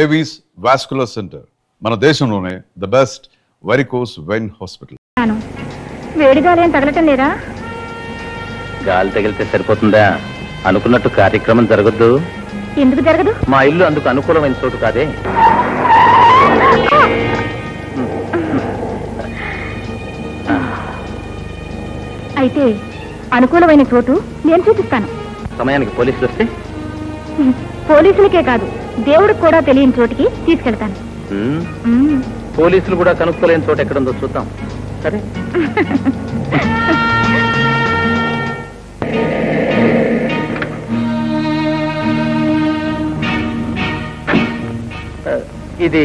Avis vascular centre మన దేశంలోనే the best varicose vein hospital. వేడి గాలి ఏం తగలటం లేదా? గాలి తగిలితే సరిపోతుందా? అనుకున్నట్టు కార్యక్రమం జరగద్దు. ఎందుకు జరగదు? మా ఇల్లు అందుకు అనుకూలమైన చోటు కాదే. అయితే అనుకూలమైన చోటు నేను చూపిస్తాను. సమయానికి పోలీసులు వస్తే? పోలీసులకే కాదు, దేవుడికి కూడా తెలియని చోటికి తీసుకెళ్తాను. పోలీసులు కూడా కనుక్కోలేని చోటు ఎక్కడుందో చూద్దాం. సరే. ఇది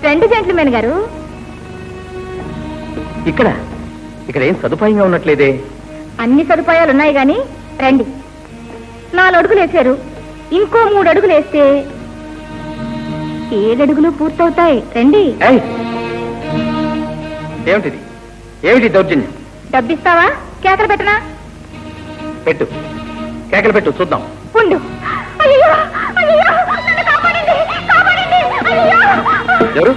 రెండు జెంట్లమెన్ గారు, ఇక్కడ ఇక్కడ ఏం సదుపాయంగా ఉన్నట్లేదే. అన్ని సదుపాయాలు ఉన్నాయి గాని రండి. 4 అడుగులు వేశారు, ఇంకో 3 అడుగులు వేస్తే 7 అడుగులు పూర్తవుతాయి. రండి. ఏమిటిది? ఏమిటి దౌర్జన్యం? డబ్బిస్తావా? కేకలు పెట్టనా? పెట్టు, కేకలు పెట్టు చూద్దాం. ఉండు. అయ్యో, అయ్యో, నన్ను కాపాడండి, కాపాడండి, అయ్యో. ఎవరు?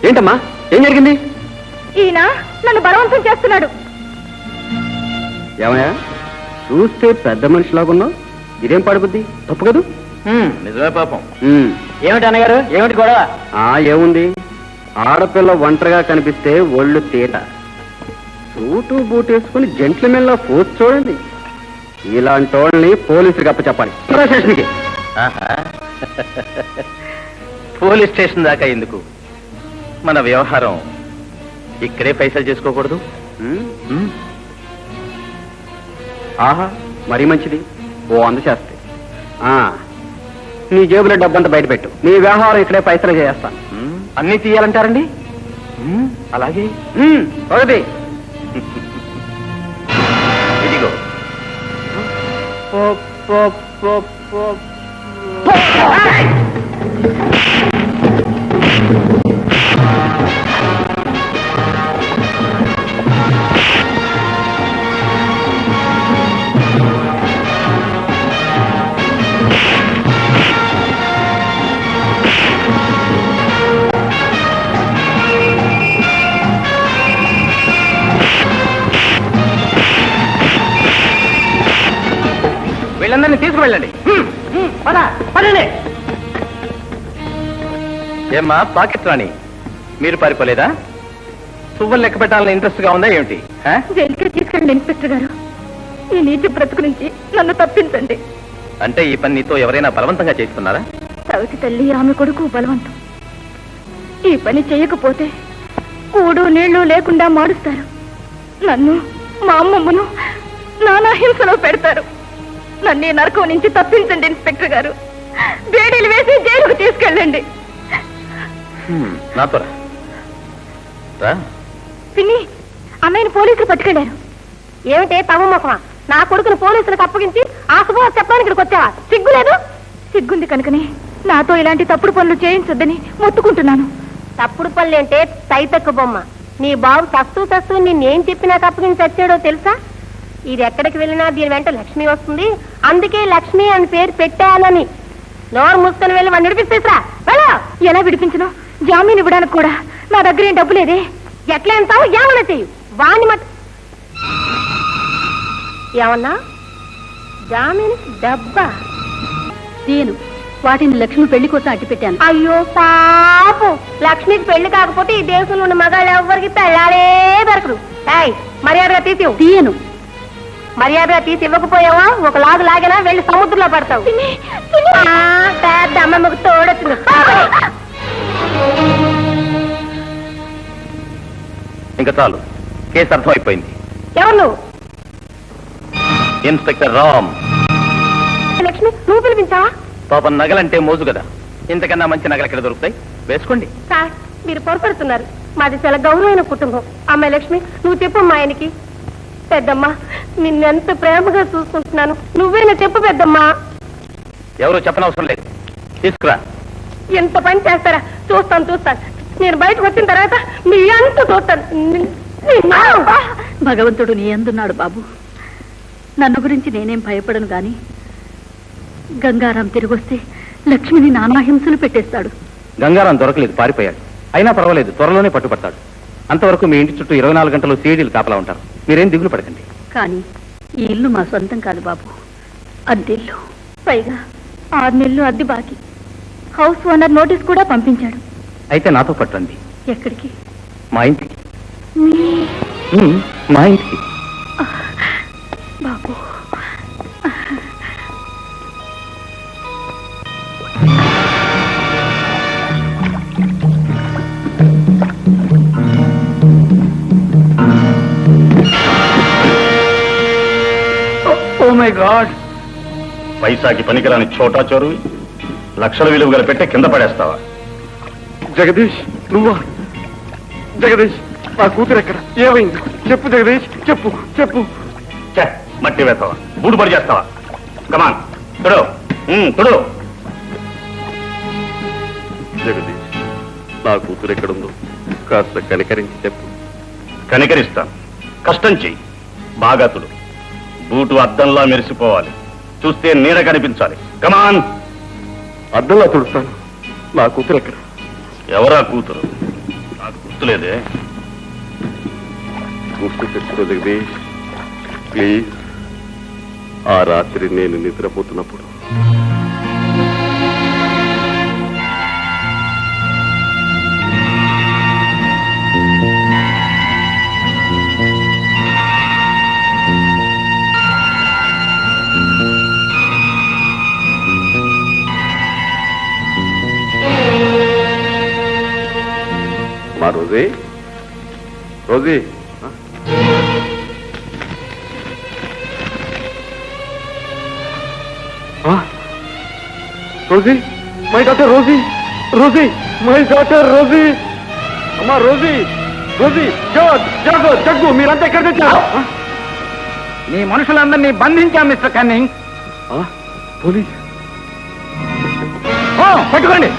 ఏంటమ్మా, ఏం జరిగింది? ఈయన నన్ను బలవంతం చేస్తున్నాడు. ఏమయ్యా, చూస్తే పెద్ద మనిషిలాగున్నావు, ఇదేం పడుకుద్ది? తప్పు కదూ? నిజమే పాపం. ఏమిటి అన్నగారు, ఏమిటి గొడవ? ఏముంది, ఆడపిల్ల ఒంటరిగా కనిపిస్తే ఒళ్ళు తీట, సూటు బూట్ వేసుకుని జెంట్లమెన్ లా ఫోర్స్ చూడండి. ఇలాంటి వాళ్ళని పోలీసులకు అప్పచెప్పాలి. స్టేషన్కి. పోలీస్ స్టేషన్ దాకా ఎందుకు? మన వ్యవహారం ఇక్కడే ఫైసల్ చేసుకోకూడదు? ఆహా, మరీ మంచిది. ఓ అందచేస్తే నీ జేబులో డబ్బంతా బయట పెట్టు, నీ వ్యవహారం ఇక్కడే ఫైసలు చేస్తాను. అన్నీ తీయాలంటారండి? అలాగే. ఒకటి ఇదిగో. వీళ్ళందరినీ తీసుకువెళ్ళండి. ఏమ్మా పాకెట్ రాణి, మీరు పారిపోలేదా? సువ్వలు లెక్క పెట్టాలని ఇంట్రెస్ట్ గా ఉందా ఏమిటి? జైలుకి తీసుకెళ్ళండి ఇన్స్పెక్టర్ గారు. ఈ నీచ బ్రతుకు నుంచి నన్ను తప్పించండి. అంటే ఈ పని నీతో ఎవరైనా బలవంతంగా చేస్తున్నారా? సవితి తల్లి, ఆమె కొడుకు బలవంతం. ఈ పని చేయకపోతే కూడు నీళ్లు లేకుండా మాడుస్తారు. నన్ను, మా అమ్మమ్మను నానా హింసలో పెడతారు. నన్ను ఈ నరకం నుంచి తప్పించండి ఇన్స్పెక్టర్ గారు. వేడీలు వేసి జైలుకు తీసుకెళ్ళండి. నాతో రా. పిన్ని, అమ్మాయిని పోలీసులు పట్టుకెళ్లారు. ఏమిటే తమ మొఖమా? నా కొడుకును పోలీసులకు అప్పగించి ఆ శుభవార్త చెప్పడానికి ఇక్కడికి వచ్చావా? సిగ్గులేదు? సిగ్గుంది కనుకనే నాతో ఇలాంటి తప్పుడు పనులు చేయించొద్దని మొత్తుకుంటున్నాను. తప్పుడు పనులు అంటే తైతక్కు బొమ్మ. నీ బాబు సస్తూ నిన్నేం చెప్పినా అప్పగించి వచ్చాడో తెలుసా? ఇది ఎక్కడికి వెళ్ళినా దీని వెంట లక్ష్మి వస్తుంది, అందుకే లక్ష్మి అని పేరు పెట్టానని. నోరు మూసుకొని వెళ్ళి వాడిని విడిపిస్తేసా? ఎలా విడిపించను? జామీన్ ఇవ్వడానికి కూడా నా దగ్గర ఏం డబ్బు లేదే. ఎట్లా ఎంతావు? ఏమన్నా చెయ్యు. వాణ్ణి ఏమన్నా? జామీన్ డబ్బా నేను వాటిని లక్ష్మి పెళ్లి కోసం అట్టి పెట్టాను. అయ్యో పాపం, లక్ష్మికి పెళ్లి కాకపోతే ఈ దేశంలో ఉన్న మగాళ్ళు ఎవరికి పెళ్ళాలే దొరకరు. మర్యాదగా తీయను. మర్యాదగా తీసి ఇవ్వకపోయావా ఒక లాగు లాగినా వెళ్ళి సముద్రంలో పడతావు. పెద్ద అమ్మమ్మకు తోడొచ్చింది. ఇంకా చాలు, కేసు అర్థమైపోయింది. ఎవరు నువ్వు? ఇన్స్పెక్టర్ రామ్. లక్ష్మి, నువ్వు పిలిపించావా? పాపం నగలంటే మోజు కదా, ఇంతకన్నా మంచి నగలు ఎక్కడ దొరుకుతాయి? వేసుకోండి. సార్, మీరు పొరపడుతున్నారు. మాది చాలా గౌరవమైన కుటుంబం. అమ్మాయి లక్ష్మి, నువ్వు చెప్పు మా ఆయనకి. పెద్దమ్మా, నిన్నెంత ప్రేమగా చూసుకుంటున్నాను, నువ్వేనా చెప్పు పెద్దమ్మా. ఎవరు చెప్పనవసరం లేదు, తీసుకురా. ఎంత పని చేస్తారా? చూస్తాను. నేను బయటకు వచ్చిన తర్వాత మీ అంత చూస్తాను. భగవంతుడు నీ అందున్నాడు బాబు. నన్ను గురించి నేనేం భయపడను గాని గంగారాం తిరిగొస్తే లక్ష్మిని నానా హింసలు పెట్టేస్తాడు. గంగారాం దొరకలేదు, పారిపోయాడు. అయినా పర్వాలేదు, త్వరలోనే పట్టుపడతాడు. అంతవరకు మీ ఇంటి చుట్టూ 24 గంటలు సీడీలు కాపలా ఉంటారు. మీరేం దిగులు పడకండి. కానీ ఈ ఇల్లు మా సొంతం కాదు బాబు, అద్దెల్లు. పైగా 6 నెలలు అద్దె బాకీ. హౌస్ ఓనర్ నోటీస్ కూడా పంపించాడు. అయితే నాతో పట్టండి. ఎక్కడికి? మా ఇంటికి. మా ఇంటికి. బాబు, ఓ మై గాడ్! పైసాకి పనికిరాని చోటా చోరువి లక్షల విలువ గల పెట్టే కింద పడేస్తావా? జగదీష్, నువ్వా? జగదీష్, నా కూతురు ఎక్కడ? ఏమైంది? చెప్పు జగదీష్, చెప్పు చెప్పు. ఛే, మట్టి వేస్తావా? బూడు పడి చేస్తావా? కమాన్ తుడు, తుడు. జగదీష్, నా కూతురు ఎక్కడుందో కాస్త కనికరించి చెప్పు. కనికరిస్తాను. కష్టం చెయ్యి. బాగా తుడు. బూటు అద్దంలా మెరిసిపోవాలి. చూస్తే నీడ కనిపించాలి. కమాన్. అద్దంలా తుడుస్తాను. నా కూతురు ఎక్కడ? ఎవరా కూతురు? నాకు గుర్తులేదే. గుర్తు తెచ్చుకో జగదీష్, ప్లీజ్. ఆ రాత్రి నేను నిద్రపోతున్నప్పుడు మా Rosie, Rosie, Rosie, my daughter Rosie, Rosie, my daughter Rosie. అమ్మా రోజీ, రోజీ, జగ్గు, జగ్గు, మీరంతా ఎక్కడ తెచ్చారు? మీ మనుషులందరినీ బంధించాం మిస్టర్ కన్నింగ్. పోలీస్ పట్టుకోండి.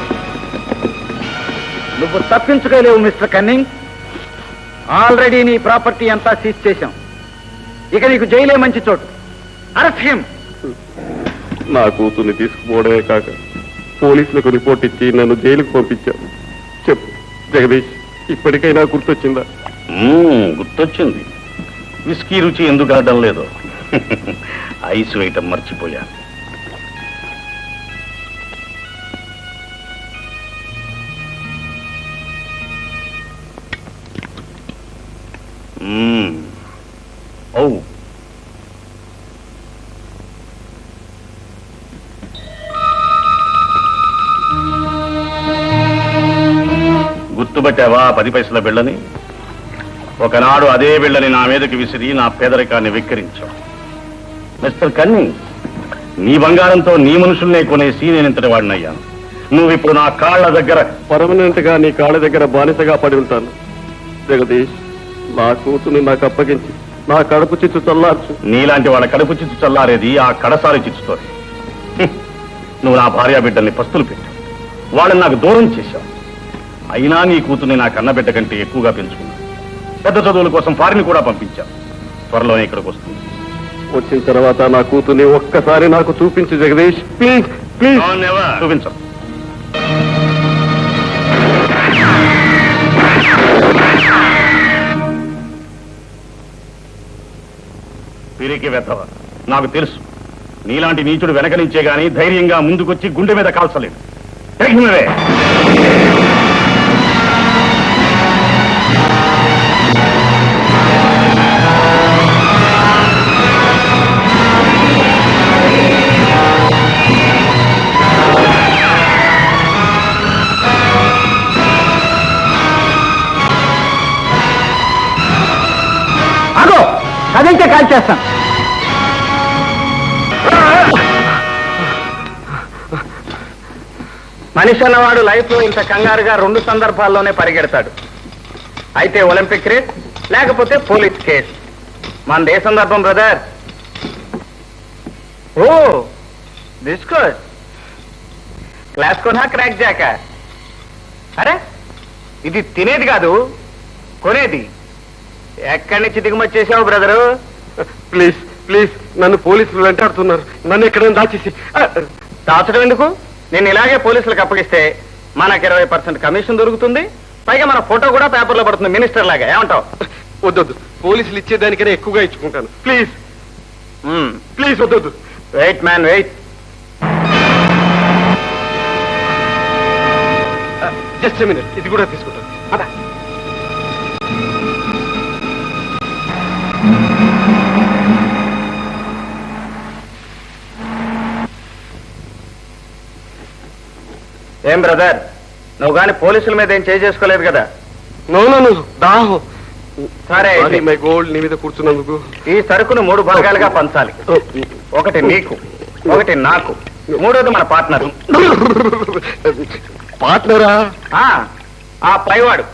నువ్వు తప్పించుకోలేవు మిస్టర్ కన్నింగ్. ఆల్రెడీ నీ ప్రాపర్టీ అంతా సీజ్ చేశాం. ఇక నీకు జైలే మంచి చోటు. Arrest him. నా కూతుర్ని తీసుకుపోవడమే కాక పోలీసులకు రిపోర్ట్ ఇచ్చి నన్ను జైలుకు పంపించారు. చెప్పు జగదీష్, ఇప్పటికైనా గుర్తొచ్చిందా? గుర్తొచ్చింది. విస్కీ రుచి ఎందుకు ఆడడం లేదో. ఐస్ వేయటం మర్చిపోయాను. ఓ, గుర్తుపట్టావా 10 పైసల బిళ్ళని? ఒకనాడు అదే బిళ్ళని నా మీదకి విసిరి నా పేదరికాన్ని వెక్కిరించావు. మిస్టర్ కన్నింగ్, నీ బంగారంతో నీ మనుషుల్నే కొనేసి నేనింతటి వాడినయ్యాను. నువ్విప్పుడు నా కాళ్ల దగ్గర పర్మనెంట్ గా నీ కాళ్ళ దగ్గర బానిసగా పడి ఉంటాను. జగదీష్, నా కూతుర్ని నాకు అప్పగించి నా కడుపు చిచ్చు చల్లార్చు. నీలాంటి వాళ్ళ కడుపు చిచ్చు చల్లారేది ఆ కడసారి చిచ్చుతోనే. నువ్వు నా భార్యా బిడ్డల్ని పస్తులు పెట్టావు. వాళ్ళని నాకు దూరం చేశావు. అయినా నీ కూతుర్ని నా కన్నబిడ్డ కంటే ఎక్కువగా పెంచుకున్నావు. పెద్ద చదువుల కోసం ఫారిన్ కూడా పంపించావు. త్వరలోనే ఇక్కడికి వస్తుంది. వచ్చిన తర్వాత నా కూతుర్ని ఒక్కసారి నాకు చూపించు జగదీష్, ప్లీజ్ ప్లీజ్. చూపించు. పిరికి వెతవ, నాకు తెలుసు నీలాంటి నీచుడు వెనక నుంచే గాని ధైర్యంగా ముందుకొచ్చి గుండె మీద కాల్చలేదు. తెగినవే. అగో, కదించే కాల్ చేస్తాను. మనిషి అన్నవాడు లైఫ్ లో ఇంత కంగారుగా 2 సందర్భాల్లోనే పరిగెడతాడు. అయితే ఒలింపిక్ రేస్, లేకపోతే పోలీస్ కేస్. మనది ఏ సందర్భం బ్రదర్? ఓ డిస్కోస్. క్లాస్ కొనా క్రాక్ జాక? అరే, ఇది తినేది కాదు, కొనేది. ఎక్కడి నుంచి దిగుమతి చేసావు బ్రదరు? ప్లీజ్ ప్లీజ్, నన్ను పోలీసులు వెంటాడుతున్నారు. నన్ను ఎక్కడైనా దాచేసి. దాచడం ఎందుకు? నేను ఇలాగే పోలీసులకు అప్పగిస్తే మనకి 20% కమిషన్ దొరుకుతుంది, పైగా మన ఫోటో కూడా పేపర్లో పడుతుంది మినిస్టర్ లాగా. ఏమంటావు? వద్దొద్దు, పోలీసులు ఇచ్చేదానికైనా ఎక్కువగా ఇచ్చుకుంటాను. ప్లీజ్ ప్లీజ్ వద్దొద్దు. Wait man wait. Just minute, ఇది కూడా తీసుకుంటాను. ఏం బ్రదర్, నువ్వు కానీ పోలీసుల మీద ఏం చేసుకోలేదు కదా? నో దాహం. సరే అయితే. మై గోల్డ్, నీ మీద కూర్చున్నందుకు. ఈ సరుకును 3 భాగాలుగా పంచాలి. ఒకటి నీకు, ఒకటి నాకు, మూడోది మన పార్ట్నర్. పార్ట్నరా? ఆ పైవాడు.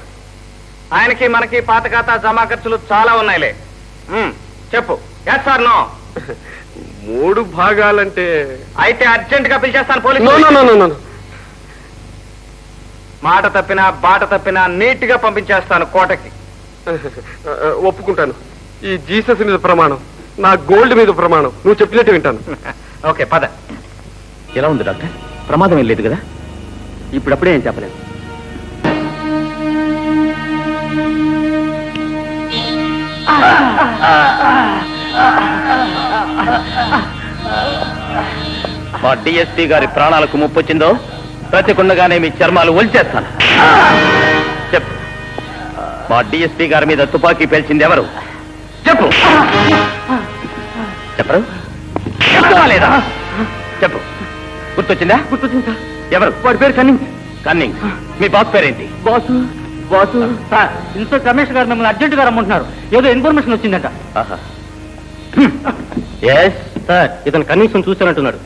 ఆయనకి మనకి పాత ఖాతా జమా ఖర్చులు చాలా ఉన్నాయిలే. చెప్పు, ఎస్ ఆర్ నో? 3 భాగాలంటే అయితే అర్జెంట్ గా పిలిచేస్తాను no police. No no no no. మాట తప్పినా బాట తప్పినా నీట్ గా పంపించేస్తాను కోటకి. ఒప్పుకుంటాను. ఈ జీసస్ మీద ప్రమాణం, నా గోల్డ్ మీద ప్రమాణం. నువ్వు చెప్పినట్టు వింటాను. ఓకే పద. ఎలా ఉంది డాక్టర్? ప్రమాదం ఏం లేదు కదా? ఇప్పుడప్పుడే ఏం చెప్పలేదు. మా డిఎస్పీ గారి ప్రాణాలకు ముప్పొచ్చిందో ప్రతికుండగానే మీ చర్మాలు ఒలిచేస్తాను. చెప్పు, మా డిఎస్పీ గారి మీద తుపాకీ పేల్చింది ఎవరు? చెప్పు. చెప్పరు? చెప్తావా లేదా? చెప్పు. గుర్తొచ్చిందా? గుర్తొచ్చింది. ఎవరు? వాడి పేరు కన్నింగ్. కన్నింగ్. మీ బాస్ పేరేంటి? బాసు సార్, ఇన్స్పెక్టర్ రమేష్ గారు మిమ్మల్ని అర్జెంట్ గా రమ్మంటున్నారు. ఏదో ఇన్ఫర్మేషన్ వచ్చిందట. ఎస్ సార్, ఇతను కనీసం చూశానంటున్నాడు.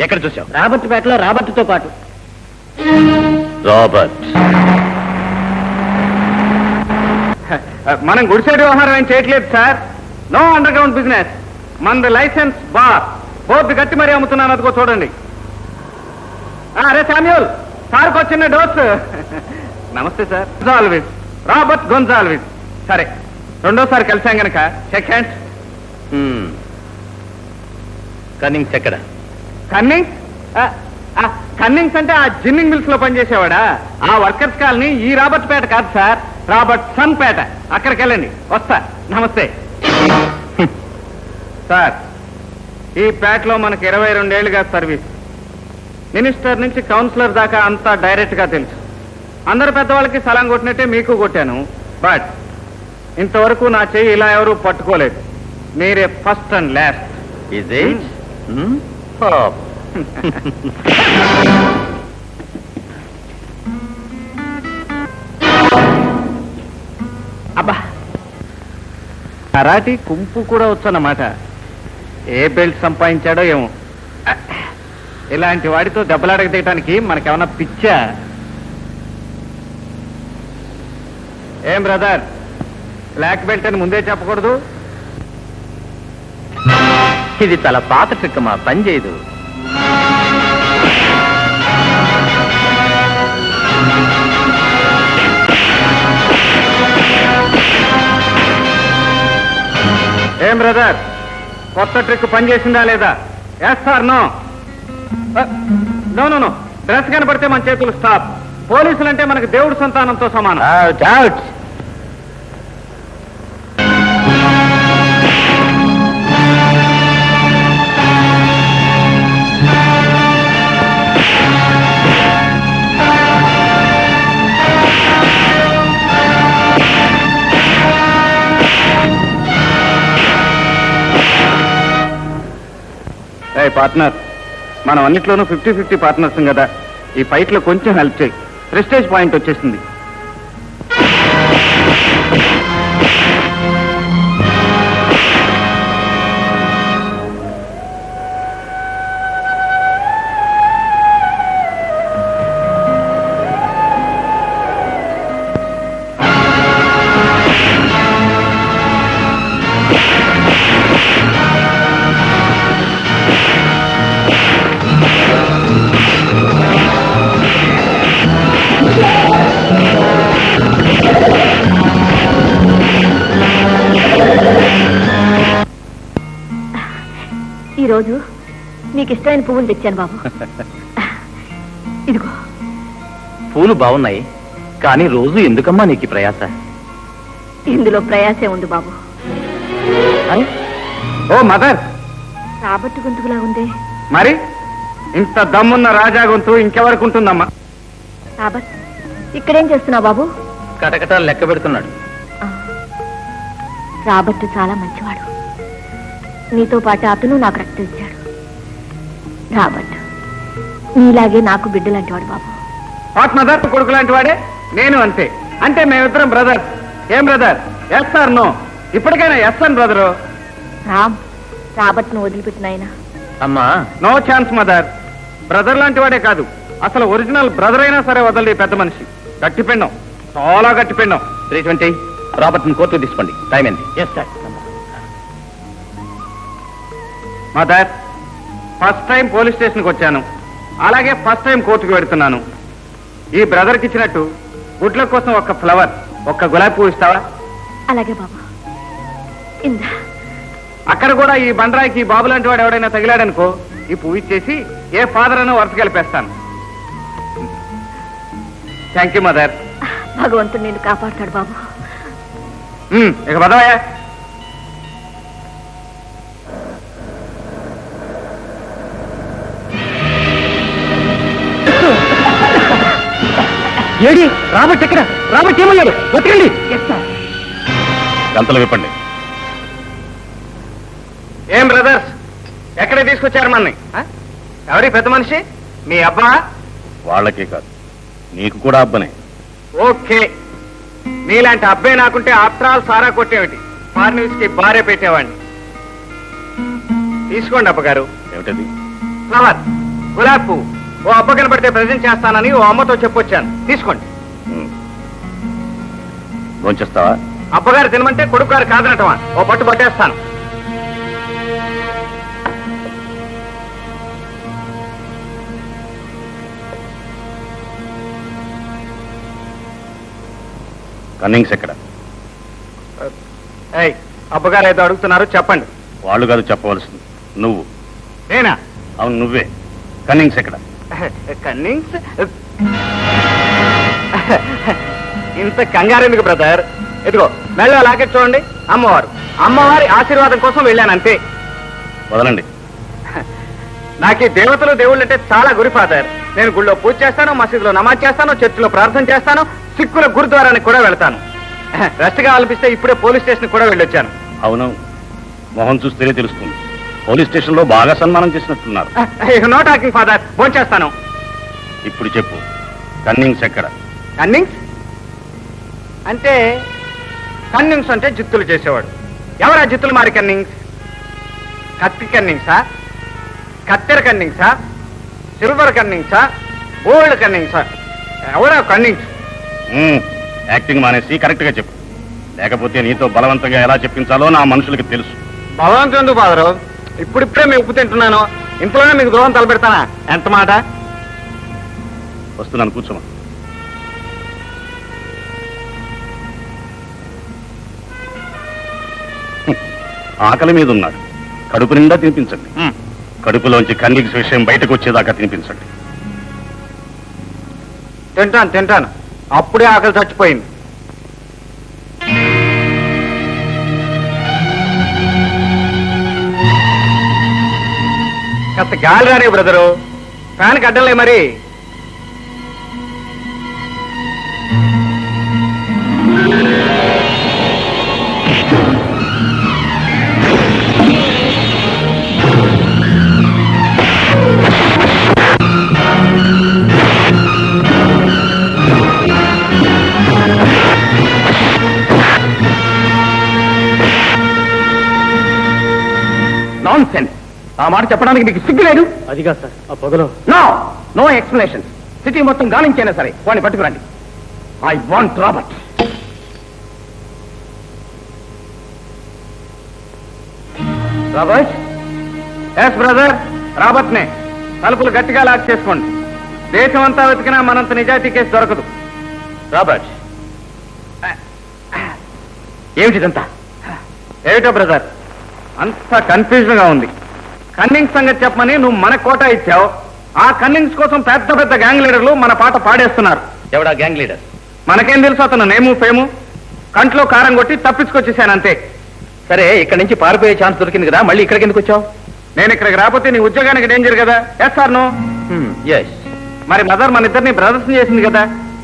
ఎక్కడ చూసావు? రాబర్ట్ పేటలో రాబర్ట్ తో పాటు. రాబర్ట్. మనం గుడ్ సైడ్ వ్యవహారం ఏం చేయట్లేదు సార్. No underground business. మన లైసెన్స్ బార్ బోర్డు గట్టి మరీ అమ్ముతున్నాను, అదిగో చూడండి. అరే శామ్యూల్, సార్కి వచ్చిన డోస్. నమస్తే సార్. గొంజాల్విస్, రాబర్ట్ గొంజాల్విస్. సరే, రెండోసారి కలిసాం గనక షేక్ హ్యాండ్స్. కన్నింగ్స్ ఎక్కడ? కన్నింగ్స్? కన్నింగ్స్ అంటే ఆ జిన్నింగ్ మిల్స్ లో పనిచేసేవాడా? ఆ వర్కర్స్ కాలనీ ఈ రాబర్ట్ పేట కాదు సార్, రాబర్ట్ సన్ పేట. అక్కడికి వెళ్ళండి. వస్తా. నమస్తే సార్. ఈ పేటలో మనకి 22 ఏళ్లుగా సర్వీస్. మినిస్టర్ నుంచి కౌన్సిలర్ దాకా అంతా డైరెక్ట్ గా తెలుసు. అందరు పెద్దవాళ్ళకి సలాం కొట్టినట్టే మీకు కొట్టాను. బట్ ఇంతవరకు నా చెయ్యి ఇలా ఎవరూ పట్టుకోలేదు. మీరే first and last. Is it? అబ్బా, కరాటీ కుంపు కూడా వచ్చన్నమాట. ఏ బెల్ట్ సంపాదించాడో ఏమో. ఇలాంటి వాడితో దెబ్బలాడక తీయటానికి మనకేమన్నా పిచ్చా? ఏం బ్రదర్, బ్లాక్ బెల్ట్ అని ముందే చెప్పకూడదు? ఇది చాలా పాత ట్రిక్, మా పని చేయదు. ఏం బ్రదర్, కొత్త ట్రిక్ పనిచేసిందా లేదా? Yes sir no? No no no. Dress కనపడితే మన చేతులు స్టాప్. పోలీసులంటే మనకు దేవుడు సంతానంతో సమానం. Out. పార్ట్నర్, మనం అన్నిట్లోనూ 50-50 పార్ట్నర్స్ కదా. ఈ ఫైట్ లో కొంచెం హెల్ప్ చేయి. ప్రెస్టేజ్ పాయింట్ వచ్చేసింది. ఈరోజు నీకు ఇష్టమైన పువ్వులు తెచ్చాను బాబు. పూలు బాగున్నాయి, కానీ రోజు ఎందుకమ్మా నీకు ఈ ప్రయాస? ఇందులో ప్రయాసే ఉంది బాబు. ఓ మదర్, రాబట్టు గొంతుకులా ఉంది. మరి ఇంత దమ్మున్న రాజా గొంతు ఇంకెవరికి ఉంటుందమ్మా? రాబట్, ఇక్కడేం చేస్తున్నావు బాబు? కటకటాలు లెక్క పెడుతున్నాడు. ఆ, రాబట్టు చాలా మంచివాడు. నీతో పాటు అతను నాకు రక్తం ఇచ్చాడు. రాబట్టు నీలాగే నాకు బిడ్డలాంటి వాడు బాబు. వాట్ మదర్, కొడుకు లాంటి వాడే. నేను అంతే. అంటే మేమిద్దరం బ్రదర్. ఏం బ్రదర్? Yes sir no? ఇప్పటికైనా ఎస్ అని బ్రదరు. రామ్, రాబట్ను వదిలిపెట్టిన ఆయన. అమ్మా, నో ఛాన్స్ మదర్. బ్రదర్ లాంటి వాడే కాదు, అసలు ఒరిజినల్ బ్రదర్ అయినా సరే వదలది పెద్ద మనిషి. గట్టిపిండం, చాలా గట్టిపిండం. 320 రాబర్ట్ని కోర్టు తీసుకోండి. టైం ఏంది? Yes sir. Mother, first time police స్టేషన్కి వచ్చాను, అలాగే ఫస్ట్ టైం కోర్టుకు వెడుతున్నాను. ఈ బ్రదర్కి ఇచ్చినట్టు గుడ్ల కోసం ఒక ఫ్లవర్, ఒక్క గులాబీ పువ్వు ఇస్తావా? అలాగే బాబు. ఇందా. అక్కడ కూడా ఈ బండరాయికి బాబు లాంటి వాడు ఎవడైనా తగిలాడనుకో, ఈ పువ్వు ఇచ్చేసి ఏ ఫాదర్ అనో వరుస కలిపేస్తాను. Thank you mother. భగవంతుడు నిన్ను కాపాడుతాడు బాబు. ఇక పదవయ్యా. ఏడి రాబర్ట్ ఎక్కడ? రాబర్ట్ ఏమయ్యాడు? బతకండి. గంతలు విప్పండి. ఏం బ్రదర్స్, ఎక్కడ తీసుకొచ్చారు మన్ని? ఎవరి పెద్ద మనిషి? మీ అబ్బా? వాళ్ళకే కాదు, నీకు కూడా అబ్బనే. ఓకే, నీలాంటి అబ్బాయి నాకుంటే ఆప్త్రాలు సారా కొట్టేమిటి, ఫార్నీస్ కి భార్య పెట్టేవాడిని. తీసుకోండి అబ్బగారు. ఏమిటది? ఫ్లవర్, గులాబీ పువ్వు. ఓ అబ్బ కనబడితే ప్రజెంట్ చేస్తానని ఓ అమ్మతో చెప్పొచ్చాను. తీసుకోండి. భోంచేస్తావా? అబ్బగారు తినమంటే కొడుకు గారు కాదనటమా? ఓ పట్టు పట్టేస్తాను. కన్నింగ్స్ ఎక్కడ? ఏయ్, అబ్బగారు ఏదో అడుగుతున్నారు, చెప్పండి. వాళ్ళు కాదు చెప్పవలసింది, నువ్వు. నేనా? అవును, నువ్వే. కన్నింగ్స్ ఎక్కడ? కన్నింగ్స్? ఇంత కంగారు ఎందుకు బ్రదర్? ఇదిగో మెల్ల లాకెట్ చూడండి. అమ్మవారు, అమ్మవారి ఆశీర్వాదం కోసం వెళ్ళాను అంతే. వదలండి. నాకు ఈ దేవతలు దేవుళ్ళు అంటే చాలా గురి ఫాదర్. నేను గుళ్ళో పూజ చేస్తాను, మసీదులో నమాజ్ చేస్తాను, చర్చిలో ప్రార్థన చేస్తాను, సిక్కుల గురుద్వారానికి కూడా వెళ్తాను. రెస్ట్ కావాలనిపిస్తే ఇప్పుడే పోలీస్ స్టేషన్ కూడా వెళ్ళొచ్చాను. అవును, మొహం చూస్తేనే తెలుస్తుంది. పోలీస్ స్టేషన్ లో బాగా సన్మానం చేసినట్టున్నారు. నో టాకింగ్ ఫాదర్, ఫోన్ చేస్తాను. ఇప్పుడు చెప్పు, కన్నింగ్స్ ఎక్కడ? కన్నింగ్స్ అంటే? కన్నింగ్స్ అంటే జిత్తులు చేసేవాడు. ఎవరా జిత్తులు మారి కన్నింగ్స్? కత్తి కన్నింగ్సా? కత్తెర కన్నింగ్సా? సిల్వర్ కన్నింగ్సా? గోల్డ్ కన్నింగ్సా? ఎవరా కన్నింగ్స్? యాక్టింగ్ మానేసి కరెక్ట్ గా చెప్పు, లేకపోతే నీతో బలవంతంగా ఎలా చెప్పించాలో నా మనుషులకి తెలుసు. భగవంతుడు ఎందుకు ఫాదరు? ఇప్పుడిప్పుడే మీ ఉప్పు తింటున్నాను, ఇంట్లోనే మీకు ద్రోహం తలపెడతానా? ఎంత మాట? వస్తున్నాను, కూర్చోమా. ఆకలి మీద ఉన్నాడు, కడుపు నిండా తినిపించండి. కడుపులోంచి కన్నింగ్స్ విషయం బయటకు వచ్చేదాకా తినిపించండి. తింటాను తింటాను, అప్పుడే ఆకలి చచ్చిపోయింది. కాస్త గాలి రానే బ్రదరు, ఫ్యాన్కి అడ్డంలే మరి. నాన్సెన్స్. ఆ మాట చెప్పడానికి మీకు సిగ్గు లేదు? అది కాదు సార్, ఆ పొగలో. No no explanation. సిటీ మొత్తం గాలించైనా సరే వాడిని పట్టుకురండి. I want Robert. Robert? Yes brother, Robert నే. తలుపులు గట్టిగా లాక్ చేసుకోండి. దేశం అంతా వెతికినా మనంత నిజాయితీ కేసు దొరకదు. రాబర్ట్, ఏమిటిదంతా? ఏమిటో బ్రదర్, అంత కన్ఫ్యూజన్ గా ఉంది. కన్నింగ్ సంగతి చెప్పమని నువ్వు మన కోటా ఇచ్చావు, ఆ కన్నింగ్స్ కోసం పెద్ద పెద్ద గ్యాంగ్ లీడర్లు మన పాట పాడేస్తున్నారు. ఎవడా గ్యాంగ్ లీడర్? మనకేం తెలుసు అతను నేము ఫేము. కంట్లో కారం కొట్టి తప్పించుకొచ్చేసాను అంతే. సరే, ఇక్కడి నుంచి పారిపోయే ఛాన్స్ దొరికింది కదా, మళ్ళీ ఇక్కడికి ఎందుకు వచ్చావు? నేను ఇక్కడికి రాకపోతే నీ ఉద్యోగానికి డేంజర్ కదా. Yes sir no? ఎస్. మరి మదర్ మన ఇద్దరిని బ్రదర్స్ చేసింది కదా.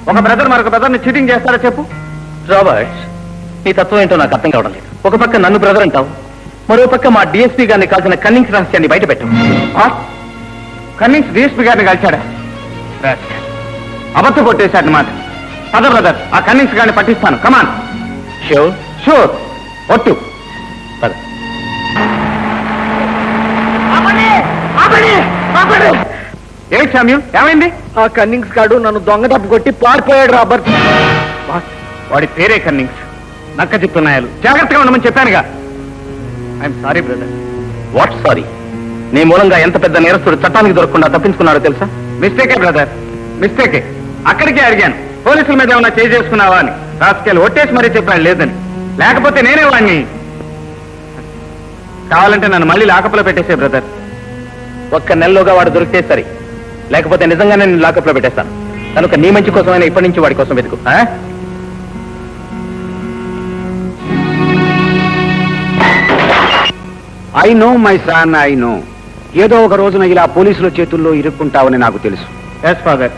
ఒక బ్రదర్ మరొక బ్రదర్ని చీటింగ్ చేస్తారా చెప్పు? రాబర్ట్, నీ తత్వం ఏంటో నాకు అర్థం కావడం లేదు. ఒక పక్క నన్ను బ్రదర్ అంటావు, మరో పక్క మా డిఎస్పీ గారిని కాల్సిన కన్నింగ్స్ రహస్యాన్ని బయట పెట్టు. కన్నింగ్స్ డిఎస్పీ గారిని కలిశాడా? అబద్ధ కొట్టేశాడు మాట. పద బ్రదర్, ఆ కన్నింగ్స్ గారిని పట్టిస్తాను. కమాన్. షూర్? షూర్. ఒట్టు. పద. ఏమిటి శామ్యూ, ఏమైంది? ఆ కన్నింగ్స్ గాడు నన్ను దొంగ తప్పు కొట్టి పారిపోయాడు రాబర్ట్. వాడి పేరే కన్నింగ్స్. నక్క చెప్తున్నాయాలు. జాగ్రత్తగా ఉండమని చెప్పానుగా. I'm sorry brother. What sorry? నీ మూలంగా ఎంత పెద్ద నేరస్తుడు చట్టానికి దొరకకుండా తప్పించుకున్నాడో తెలుసా? మిస్టేకే బ్రదర్, మిస్టేకే. అక్కడికే అడిగాను, పోలీసుల మీద ఏమన్నా చేసుకున్నావా అని. రాసుకెళ్ళి ఒట్టేసి మరీ చెప్పాడు లేదని. లేకపోతే నేనే వాడిని. కావాలంటే నన్ను మళ్ళీ లాకప్లో పెట్టేసే బ్రదర్. ఒక్క నెలలోగా వాడు దొరికితే సరి, లేకపోతే నిజంగానే నేను లాకప్లో పెట్టేస్తాను. కనుక నీ మంచి కోసమైనా ఇప్పటి నుంచి వాడి కోసం వెతుకు. I know my son, I know. ఏదో ఒక రోజున ఇలా పోలీసుల చేతుల్లో ఇరుక్కుంటావని నాకు తెలుసు. Yes father.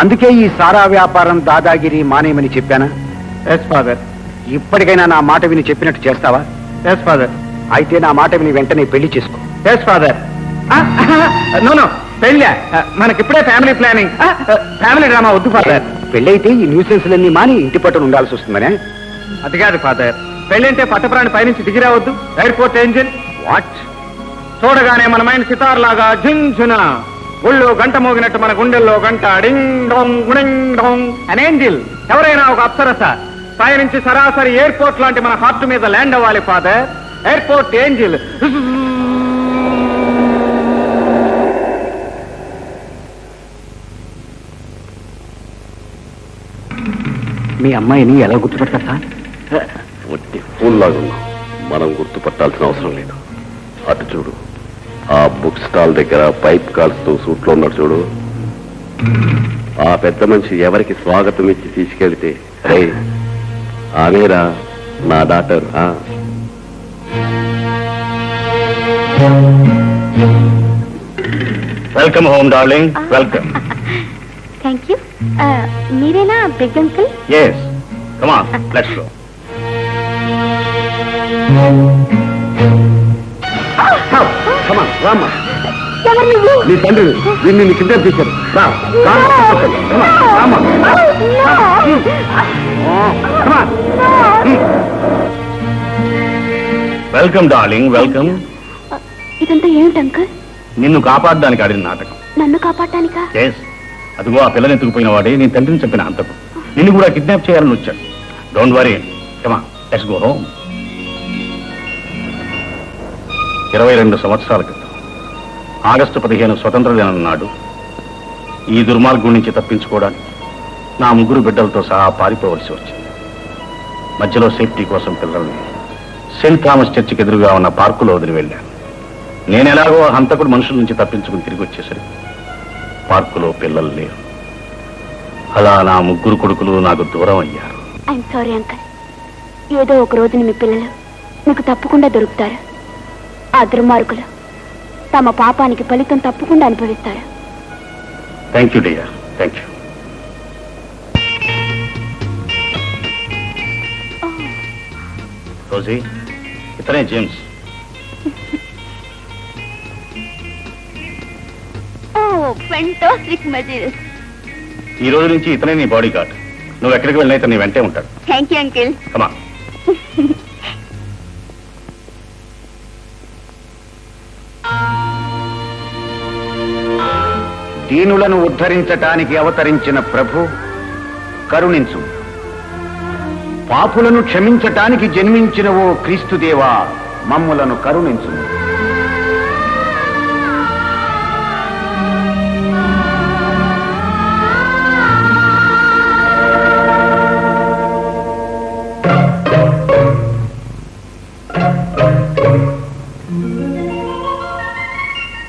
అందుకే ఈ సారా వ్యాపారం దాదాగిరి మానేయమని చెప్పానా? Yes father. ఇప్పటికైనా నా మాట విని చెప్పినట్టు చేస్తావా? Yes father. అయితే నా మాట విని వెంటనే పెళ్లి చేసుకో. Yes father. నో నో, పెళ్ళా? మనకిప్పుడే ఫ్యామిలీ ప్లానింగ్. ఫ్యామిలీ డ్రామా వద్దు ఫాదర్. పెళ్ళైతే ఈ న్యూసెన్స్లన్నీ మాని ఇంటి పట్టున ఉండాల్సి వస్తుందనే. అది కాదు ఫాదర్. పెళ్ళంటే పట్టపురాణి పైనుంచి దిగిరావద్దు. Airport angel. వాట్? చూడగానే మన మైండ్ సితార్ లాగా జింజున, గుళ్ళో గంట మోగినట్టు మన గుండెల్లో గంట డింగ్ డోంగ్ గుడింగ్ డోంగ్. అన్ ఏంజిల్, ఎవరైనా ఒక అప్సరస పైనుంచి సరాసరి ఎయిర్పోర్ట్ లాంటి మన హార్ట్ మీద ల్యాండ్ అవ్వాలి ఫాదర్. Airport angel. మీ అమ్మాయిని ఎలా గుర్తుపెడతారు సార్? ఒట్టి ఫూల్లాగా ఉన్నాం. మనం గుర్తుపట్టాల్సిన అవసరం లేదు. అటు చూడు, ఆ బుక్ స్టాల్ దగ్గర పైప్ కాల్స్తూ సూట్లో ఉన్నాడు చూడు. ఆ పెద్ద మనిషి ఎవరికి స్వాగతం ఇచ్చి తీసుకెళ్తే, రే ఆమెరా నా doctor. Welcome home darling, welcome. Thank you. మీరేనా big uncle? Yes, come on, let's go. రామ్మా, ఎవరు నువ్వు? నీ తండ్రి వీడిని కిడ్నాప్ చేశారు. రా, రామ్మా. Welcome darling, welcome. ఇదంతా ఏమిటి అంకుల్? నిన్ను కాపాడడానికి ఆడిన నాటకం. నన్ను కాపాడటానికా? ఎస్, అదిగో ఆ పిల్లని ఎత్తుకుపోయిన వాడే నీ తండ్రిని చెప్పిన అంతకు. నిన్ను కూడా కిడ్నాప్ చేయాలని వచ్చాడు. Don't worry, come on, let's go home. 22 సంవత్సరాల క్రితం ఆగస్టు 15 స్వతంత్ర దినం నాడు ఈ దుర్మార్గం నుంచి తప్పించుకోవడానికి నా 3 బిడ్డలతో సహా పారిపోవలసి వచ్చింది. మధ్యలో సేఫ్టీ కోసం పిల్లల్ని సెయింట్ థామస్ చర్చికి ఎదురుగా ఉన్న పార్కులో వదిలి వెళ్ళాను. నేను ఎలాగో హంతకుడు మనుషుల నుంచి తప్పించుకుని తిరిగి వచ్చేసరికి పార్కులో పిల్లలు లేరు. అలా నా 3 కొడుకులు నాకు దూరం అయ్యారు. I'm sorry uncle. ఏదో ఒక రోజున మీ పిల్లలు మీకు తప్పకుండా దొరుకుతారు. ఆ దుర్మార్గులు తమ పాపానికి ఫలితం తప్పకుండా అనుభవిస్తారు. Thank you dear, thank you. Rosie, ఇతనే జేమ్స్. Fantastic material. ఈ రోజు నుంచి ఇతనే నీ బాడీ గార్డ్. నువ్వు ఎక్కడికి వెళ్ళినా ఇతను నీ వెంటే ఉంటాడు. Thank you uncle. కమా. దీనులను ఉద్ధరించటానికి అవతరించిన ప్రభు కరుణించు. పాపులను క్షమించటానికి జన్మించిన ఓ క్రీస్తుదేవా మమ్ములను కరుణించు.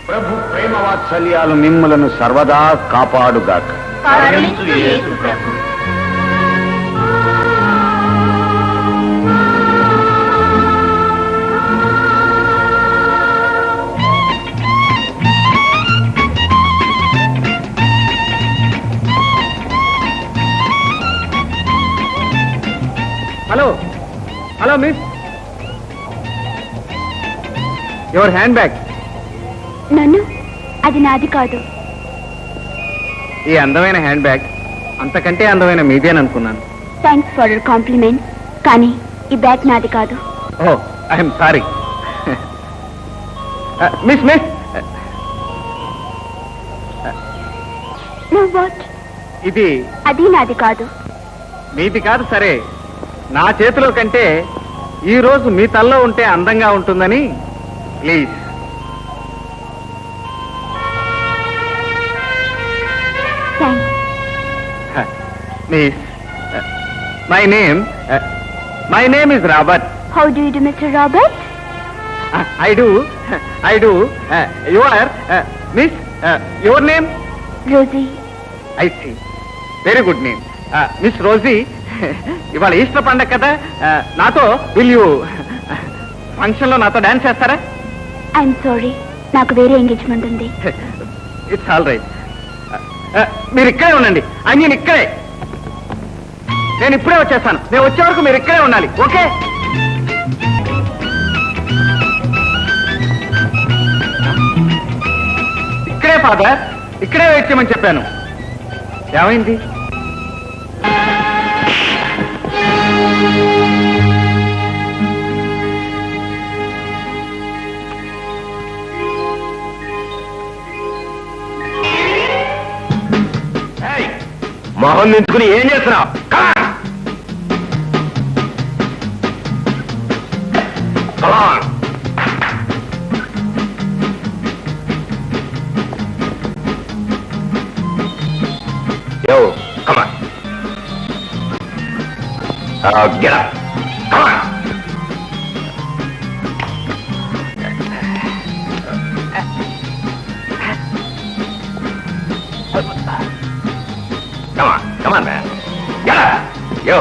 ప్రభు ప్రేమ వాత్సల్యాలు మిమ్ములను సర్వదా కాపాడుగాక. Hello hello miss, your hand bag. నన్ను అది నాది కాదు. ఈ అందమైన హ్యాండ్ బ్యాగ్ అంతకంటే అందమైన మీదేననుకున్నాను. థ్యాంక్స్ ఫర్ యువర్ కాంప్లిమెంట్, కానీ ఈ బ్యాగ్ నాది కాదు. Oh I'm sorry. Miss miss, no what? ఇది అది నాది కాదు. మీది కాదు సరే, నా చేతిలో కంటే ఈ రోజు మీ తల్లో ఉంటే అందంగా ఉంటుందని please. Thanks. Miss, my name is Robert. How do you do, mister Robert? I do. Your miss, your name? Rosie. I see, very good name. Miss Rosie, ఇవాళ ఈస్టర్ పండగ కదా, నాతో విల్ యూ ఫంక్షన్లో నాతో డాన్స్ చేస్తారా? I'm sorry, నాకు వేరే engagement ఉంది. It's all right. మీరు ఇక్కడే ఉండండి. నేను ఇక్కడే, నేను ఇప్పుడే వచ్చేస్తాను. నేను వచ్చే వరకు మీరు ఇక్కడే ఉండాలి, ఓకే? ఇక్కడే ఫాదర్, ఇక్కడే వెయిట్ చేయమని చెప్పాను. ఏమైంది? మొహం నించుకుని ఏం చేస్తున్నావు? Yo, come on. Get up. Come on. Come on, man. Get up. Yo,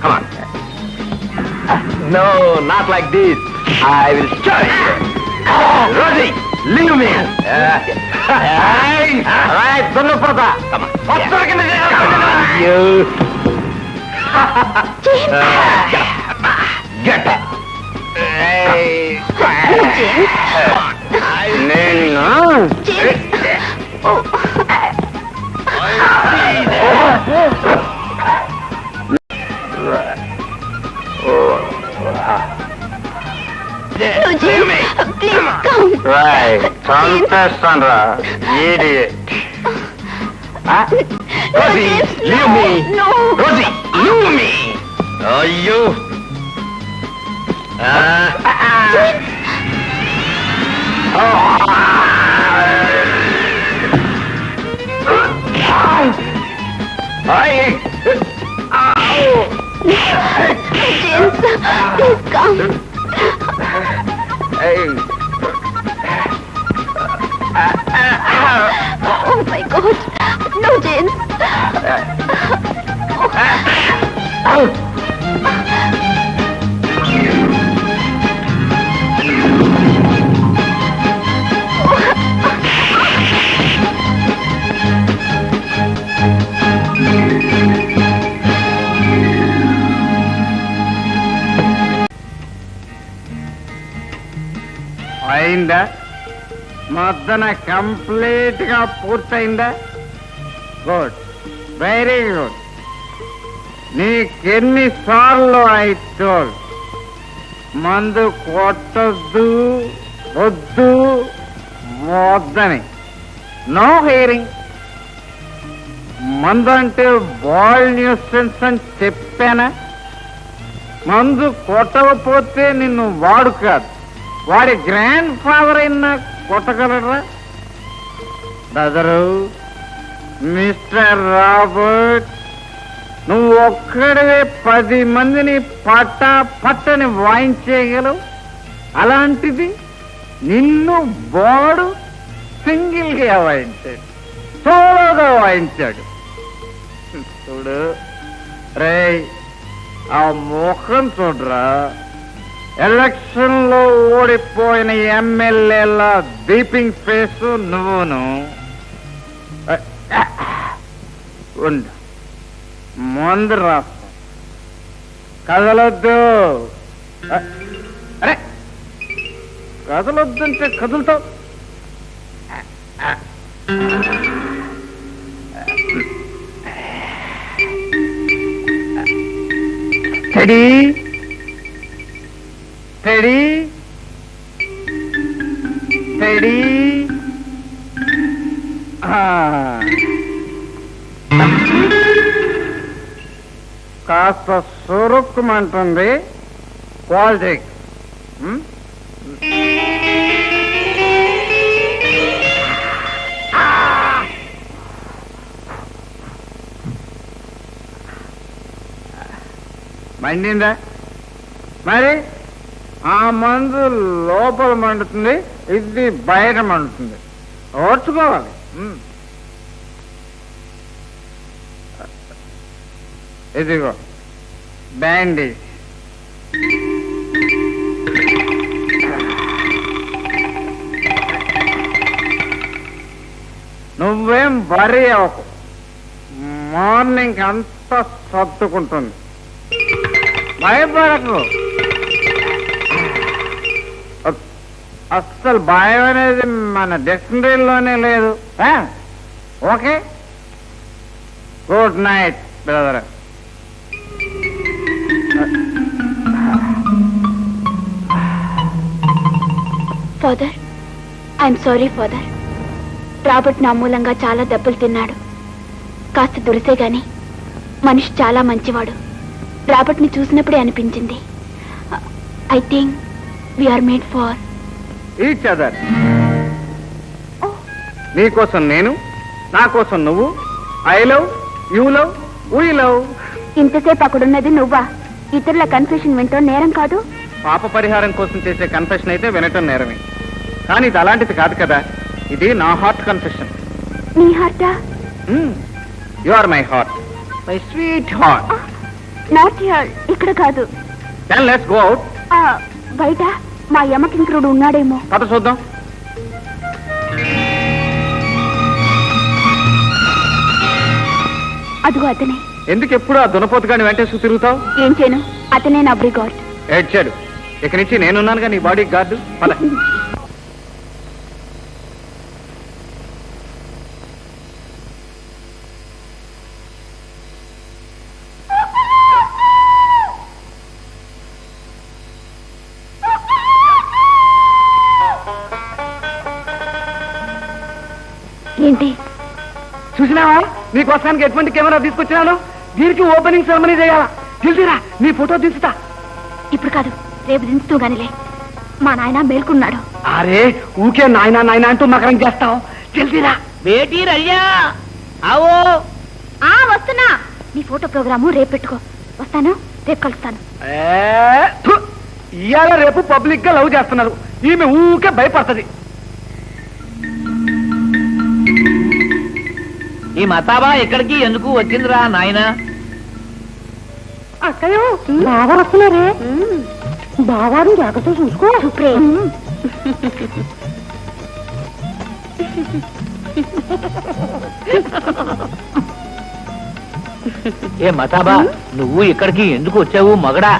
come on. No, not like this. I will show you. Rosie, leave me. All right, don't look for that. Come on. You. Get up. Hey. Leave me. Please come. Right. Contestant, idiot. Rosie, leave me. No. Rosie, leave me. Oh, you. James, please come. Oh my God. No, James. అయిందా? మద్దన complete గా పూర్తయిందా? Good, very good. నీకెన్నిసార్లు అయితే మందు కొట్టద్దు, వద్దు, వద్దని? No hearing. మందు అంటే బాల్ న్యూసెన్స్ అని చెప్పానా? మందు కొట్టకపోతే నిన్ను వాడు కాదు, వాడి గ్రాండ్ ఫాదర్ అయినా కొట్టగలరా? బ్రదరు, మిస్టర్ రాబర్ట్, నువ్వు ఒక్కడివే 10 మందిని పట్టని వాయించేయగలవు. అలాంటిది నిన్ను వాడు సింగిల్ గా వాయించాడు, సోలోగా వాయించాడు. చూడు రే, ఆ ముఖం చూడరా, ఎలక్షన్ లో ఓడిపోయిన ఎమ్మెల్యేల దీపింగ్ ఫేస్ నువ్వును. ఉండు, మందు రాస్తా, కదలొద్దు. అరే కదలొద్దంటే కదులుతావు. Steady steady steady. కాస్త సురుక్కుమంటుంది పాలిటిక్స్. మండిందా? మరి ఆ మందు లోపల మండుతుంది, ఇది బయట మండుతుంది. ఓర్చుకోవాలి. ఇదిగో బ్యాండేజ్. నువ్వేం వరి అవ్వకు, మార్నింగ్ అంతా సర్దుకుంటుంది. భయపడకు. అస్సలు భయం అనేది మన డిక్షనరీలోనే లేదు. Okay, good night brother. Father, I'm sorry father. Robert నా మూలంగా చాలా దెబ్బలు తిన్నాడు. కాస్త దురిసే గాని మనిషి చాలా మంచివాడు. రాబర్ట్ ని చూసినప్పుడే అనిపించింది, I think we are made for each other. నీకోసం నేను, నా కోసం నువ్వు. I love, you love, we love. ఇంతసేపు అక్కడున్నది నువ్వా? ఇతరుల కన్ఫెషన్ వింటో నేరం కాదు. పాప పరిహారం కోసం చేసే కన్ఫెషన్ అయితే వినటం నేరమే, కానీ ఇది అలాంటిది కాదు కదా. ఇది నా హార్ట్ కన్ఫెషన్. నీ హార్టా? You are my heart, my sweet heart. Not here, ఇక్కడ కాదు. Then let's go out. బయట మా యమకింకరుడు ఉన్నాడేమో. పద చూద్దాం. అదిగో అతనే. ఎందుకు ఎప్పుడు ఆ దునపోతుగాని వెంటేసి తిరుగుతావు? ఏం చేయను, అతనే నా బ్రిగార్డ్. ఏడ్చాడు. ఇక నుంచి నేనున్నానుగా నీ బాడీ గార్డు. పద. ఏంటి చూసినావా, నీకోసానికి ఎటువంటి కెమెరా తీసుకొచ్చినాను. దీనికి ఓపెనింగ్ సెరమనీ చేయాలా? తెలిసిరా, నీ ఫోటో తీస్తా. ఇప్పుడు కాదు, రేపు దించుతూ గానిలే. మా నాయన మేల్కున్నాడు. అరే ఊకే నాయనా నాయన అంటూ మకరం చేస్తావు. తెలిసిరా. బేటీ రయ్యా ఆవో. వస్తున్నా. నీ ఫోటో ప్రోగ్రాము రేపు పెట్టుకో. వస్తాను, రేపు కలుస్తాను. ఇవాళ రేపు పబ్లిక్ గా లవ్ చేస్తున్నారు. ఈమె ఊకే భయపడుతుంది. ఈ మతాబా ఎక్కడికి ఎందుకు వచ్చిందిరా నాయన? అక్కయ్యో, బాగా వస్తున్నారే. బావాని జాగ్రత్త చూసుకో. ఏ మతాబా, నువ్వు ఇక్కడికి ఎందుకు వచ్చావు మగడా?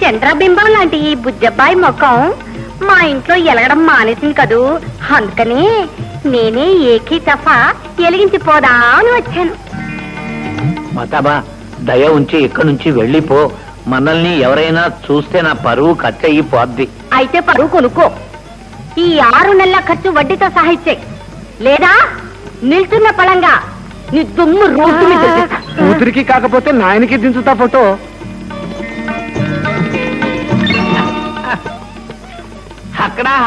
చంద్రబింబం లాంటి ఈ బుజ్జబ్బాయి ముఖం మా ఇంట్లో ఎలగడం మానేసింది కదూ, అందుకని నేనే ఏకీ తఫా ఎలిగించిపోదా అని వచ్చాను. మతాబా, దయ ఉంచి ఇక్కడి నుంచి వెళ్ళిపో. మనల్ని ఎవరైనా చూస్తే నా పరువు ఖర్చయ్యి పోద్ది. అయితే పరువు కొనుక్కో. ఈ 6 నెలల ఖర్చు వడ్డీతో సహా ఇచ్చే, లేదా నిల్చున్న పళంగా నీ దుమ్ము రోడ్డు మీద దొబ్బేస్తా. కూతురికి కాకపోతే నాయనకి దించుతా ఫోటో.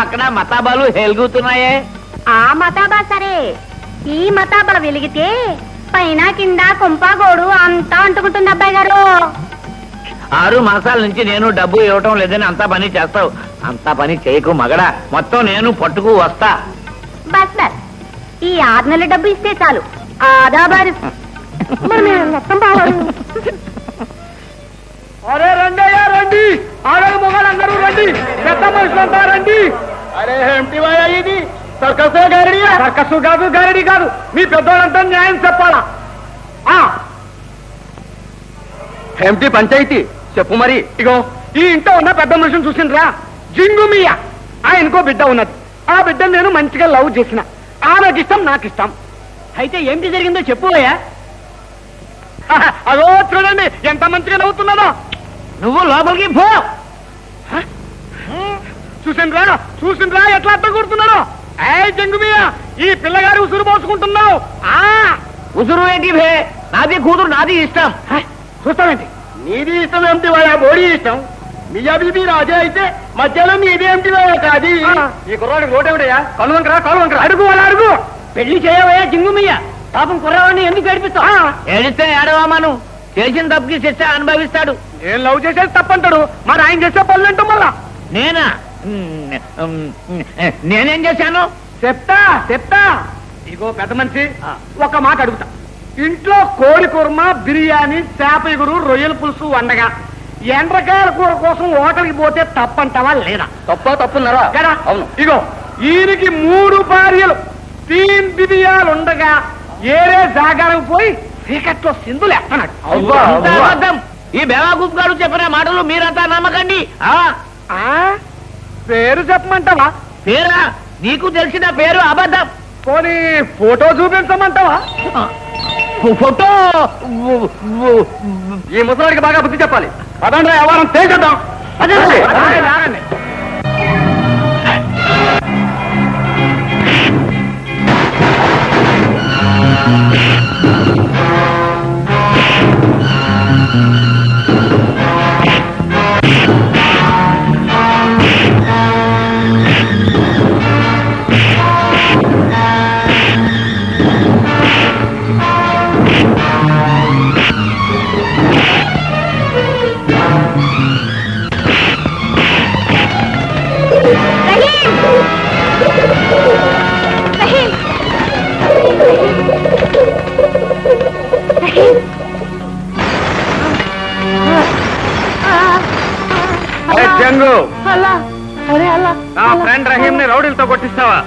అక్కడ మతాబాలు హెలుగుతున్నాయే. ఆ మతాబా సరే, ఈ మతాబా వెలిగితే పైన కింద కుంపగోడు అంతా అంటుకుంటుంది. అబ్బాయి గారు, 6 మాసాల నుంచి నేను డబ్బు ఇవ్వటం లేదని అంతా పని చేస్తావు. అంతా పని చేయకు మగడా, మొత్తం నేను పట్టుకు వస్తా. బస్ బస్ ఈ 6 నెలల డబ్బు ఇస్తే చాలు ఆదా బారు మరి మేము మొత్తం బాగారు అరే రండి అయ్యా రండి ఆడలు మొగాళ్ళందరూ రండి పెద్ద మనుషులంతా రండి అరే ఏమిటి ఇది సర్కస్ గారడి సర్కస్ కాదు గారడి కాదు మీ పెద్దోళ్ళంతా న్యాయం చెప్పాలా ఏమిటి పంచాయతీ చెప్పు మరి ఇగో ఈ ఇంట్లో ఉన్న పెద్ద మనుషుని చూసిండ్రా జింగుమియ ఆయనకో బిడ్డ ఉన్నది ఆ బిడ్డను నేను మంచిగా లవ్ చేసిన ఆమెకి ఇష్టం నాకు ఇష్టం అయితే ఏమిటి జరిగిందో చెప్పువయ్యా అదో చూడండి ఎంత మంచిగా నవ్వుతున్నాడో నువ్వు లోపలికి పో చూసిండ్రా ఎట్లా అర్థం కొడుతున్నాడో ఏ జంగుమియ ఈ పిల్లగారి ఉసురు పోసుకుంటున్నావు ఉసురు ఏంటి భే నాది కూతురు నాది ఇష్టం చూస్తామేంటి నీది ఇష్టం ఏమిటి వాయా బోడీ ఇష్టం మియా బీబీ రాజే అయితే మధ్యలో మీది ఏమిటి వాయా కాది ఈ కుర్రాడికి రోడ్డేమిటయ్యా కలువంకరా అడుగు అలా అడుగు పెళ్లి చేయవయ్యా జింగుమియ్య పాపం కుర్రవాడిని ఎందుకు ఏడిపిస్తా ఏడిస్తే ఏడవామాను చేసిన తప్పుకి శిక్ష అనుభవిస్తాడు నేను లవ్ చేసేది తప్పంటాడు మరి ఆయన చేసే పనులు అంటాం మళ్ళా నేనా నేనేం చేశాను చెప్తా ఇగో పెద్ద మనిషి ఒక మాట అడుగుతా ఇంట్లో కోడి కుర్మ బిర్యానీ చేప ఇగురు రొయ్యల పులుసు వండగా ఎండ్రకాయల కూర కోసం హోటల్కి పోతే తప్పంటావా లేదా తప్పున్నారా కదా అవును ఇగో ఈయనకి 3 భార్యలు 3 బిర్యాలు ఉండగా ఏరే జాగాలకు పోయి చీకట్లో సింధులు ఎత్తనాడు ఈ బేవాగూప్ గారు చెప్పిన మాటలు మీరంతా నమ్మకండి పేరు చెప్పమంటావా పేరా నీకు తెలిసిన పేరు అబద్ధం పోనీ ఫోటో చూపించమంటావా ఫోటో ఈ ముసలాడికి బాగా బుద్ధి చెప్పాలి అదంటే వ్యవహారం తేల్చేద్దాం జంగు నా ఫ్రెండ్ రహీం ని రౌడీలతో కొట్టిస్తావా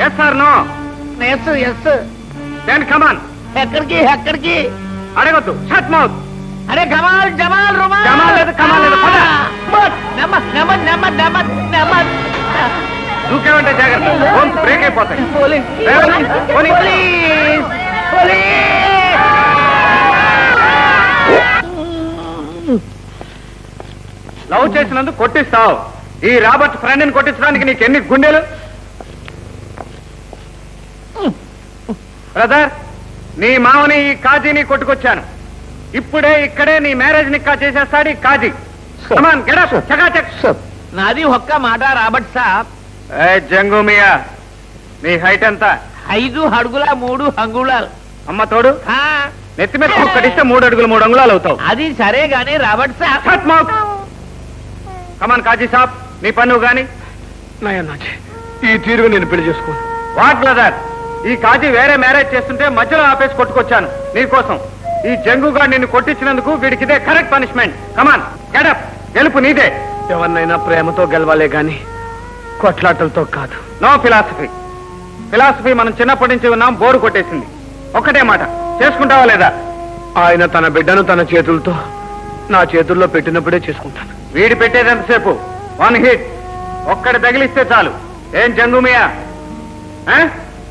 yes sir no yes then come on ఎక్కడికి అడగొద్దు షట్ మౌత్ అరే కమాల్ జమాల్ రుమాల్ కమాల్ లేదు దూకేమంటే జాగ్రత్త బోన్స్ బ్రేక్ అయిపోతాయి లవ్ చేసినందుకు కొట్టిస్తావు ఈ రాబర్ట్ ఫ్రెండ్ ని కొట్టించడానికి నీకు ఎన్ని గుండెలు బ్రదర్ నీ మామని ఈ కాజీని కొట్టుకొచ్చాను ఇప్పుడే ఇక్కడే నీ మ్యారేజ్ నిక్కా చేసేస్తాడు ఈ కాజీ నాది ఒక్క మాట రాబర్ట్ సాబ్ జంగుమియా నీ హైట్ ఎంత 5 అడుగుల 3 అంగుళాలు అమ్మ తోడు నెత్తి మీద ఒక్కటిస్తే 3 అడుగులు 3 అంగుళాలు అవుతావు అది సరే గానీ రాబర్ట్ సాబ్ కమాన్ కాజీ సాబ్ నీ పన్ను గాని ఈ తీరుగా నేను పెళ్లి చేసుకోను వాట్ బ్రదర్ ఈ కాజీ వేరే మ్యారేజ్ చేస్తుంటే మధ్యలో ఆపేసి కొట్టుకొచ్చాను నీకోసం ఈ జంగుగా నిన్ను కొట్టించినందుకు వీడికిదే కరెక్ట్ పనిష్మెంట్ కమాన్ గెటప్ గెలుపు నీదే ఎవరినైనా ప్రేమతో గెలవాలే గాని కొట్లాటలతో కాదు నో ఫిలాసఫీ మనం చిన్నప్పటి నుంచి ఉన్నాం బోరు కొట్టేసింది ఒక్కటే మాట చేసుకుంటావా లేదా ఆయన తన బిడ్డను తన చేతులతో నా చేతుల్లో పెట్టినప్పుడే చేసుకుంటాను వీడి పెట్టేదంతసేపు 1 హిట్ ఒక్కడి తగిలిస్తే చాలు ఏం జంగుమియా